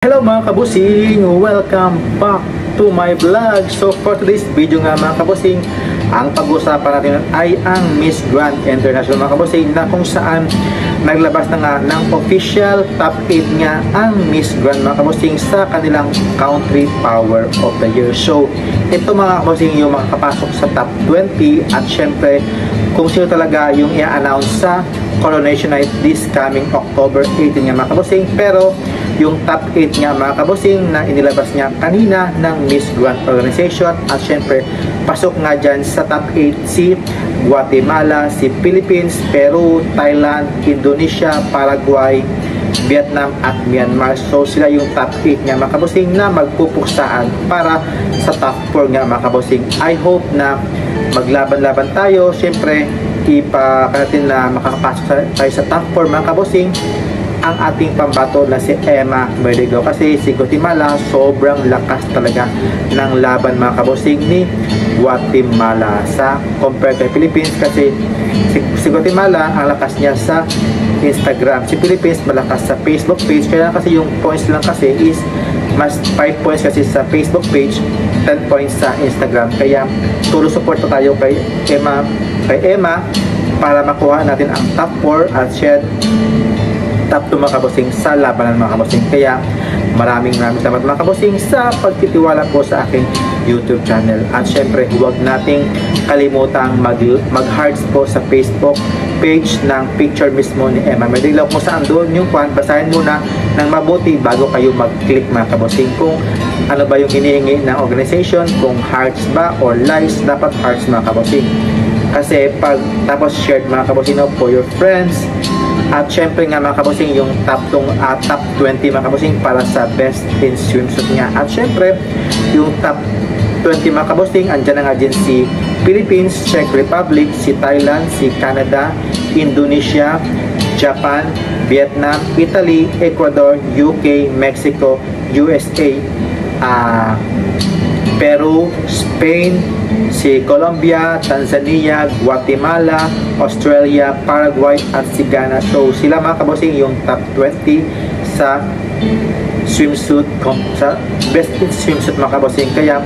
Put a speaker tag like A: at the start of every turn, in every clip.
A: Hello mga kabusing! Welcome back to my vlog. So for today's video nga mga kabusing, ang pag-uusapan natin ay ang Miss Grand International mga kabusing, na kung saan naglabas na nga ng official top 8 nga ang Miss Grand mga kabusing sa kanilang Country Power of the Year. So ito mga kabusing yung makakapasok sa top 20 at syempre kung sino talaga yung i-announce sa Coronation Night this coming October 18 nga mga kabusing. Pero yung top 8 nga mga kabusing na inilabas niya kanina ng Miss Grand Organization, at syempre pasok nga dyan sa top 8 si Guatemala, si Philippines, Peru, Thailand, Indonesia, Paraguay, Vietnam at Myanmar. So sila yung top 8 nga mga kabusing na magpupuksaan para sa top 4 nga mga kabusing. I hope na maglaban-laban tayo. Syempre ipakarating na makakapasok tayo sa top 4 mga kabusing ang ating pambato na si Emma Merligao, kasi si Guatemala sobrang lakas talaga ng laban mga kabusing ni Guatemala sa compare kay Philippines, kasi si Guatemala ang lakas niya sa Instagram, si Philippines malakas sa Facebook page. Kaya kasi yung points lang kasi is mas 5 points kasi sa Facebook page, 10 points sa Instagram. Kaya tuloy support pa tayo kay Emma para makuha natin ang top 4 at share top 2 mga kabusing sa labanan mga kabusing. Kaya maraming salamat mga kabusing sa pagtitiwala po sa aking YouTube channel. At syempre huwag nating kalimutang mag-hearts po sa Facebook page ng picture mismo ni Emma Merligao. Kung saan doon yung basahin muna ng mabuti bago kayo mag-click mga kabusing kung ano ba yung hinihingi ng organization, kung hearts ba or likes. Dapat hearts mga kabusing, kasi pag tapos shared mga kabusing for your friends. At syempre nga mga kabusing yung top 20 mga kabusing para sa best in swimsuit nga. At syempre yung top 20 mga kabusing, andyan na nga din si Philippines, Czech Republic, si Thailand, si Canada, Indonesia, Japan, Vietnam, Italy, Ecuador, UK, Mexico, USA, Peru, Spain, si Colombia, Tanzania, Guatemala, Australia, Paraguay at si Ghana. So sila mga kabusing yung top 20 sa swimsuit, sa best in swimsuit mga kabusing. Kaya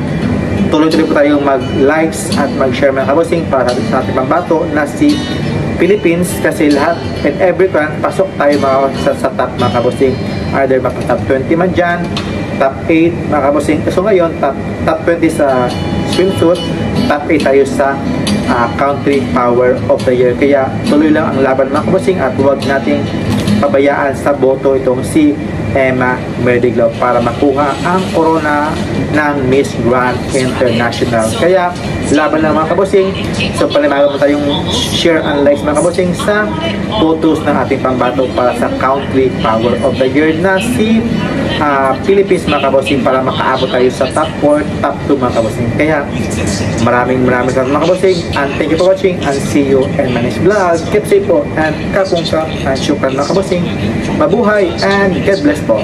A: tuloy-tuloy po tayong mag-likes at mag-share mga kabusing para sa ating pambato na si Philippines, kasi lahat and every country pasok tayo mga sa top mga kabusing, either maka top 20 man dyan, top 8 mga kabusing. So ngayon top 20 sa swimsuit, top 8 tayo sa Country Power of the Year. Kaya tuloy lang ang laban mga kabusing at huwag nating pabayaan sa boto itong si Emma Merligao para makuha ang corona ng Miss Grand International. Kaya laban lang mga kabusing. So palimaga mo tayong share and likes mga kabusing sa photos ng ating pambato para sa Country Power of the Year na si Philippines mga kabusing, para makaabot tayo sa top 4, top 2 mga kabusing. Kaya maraming salamat mga kabusing, and thank you for watching, and see you in my next vlog. Keep safe po and kapungka and syukran mga kabusing. Mabuhay and God bless po.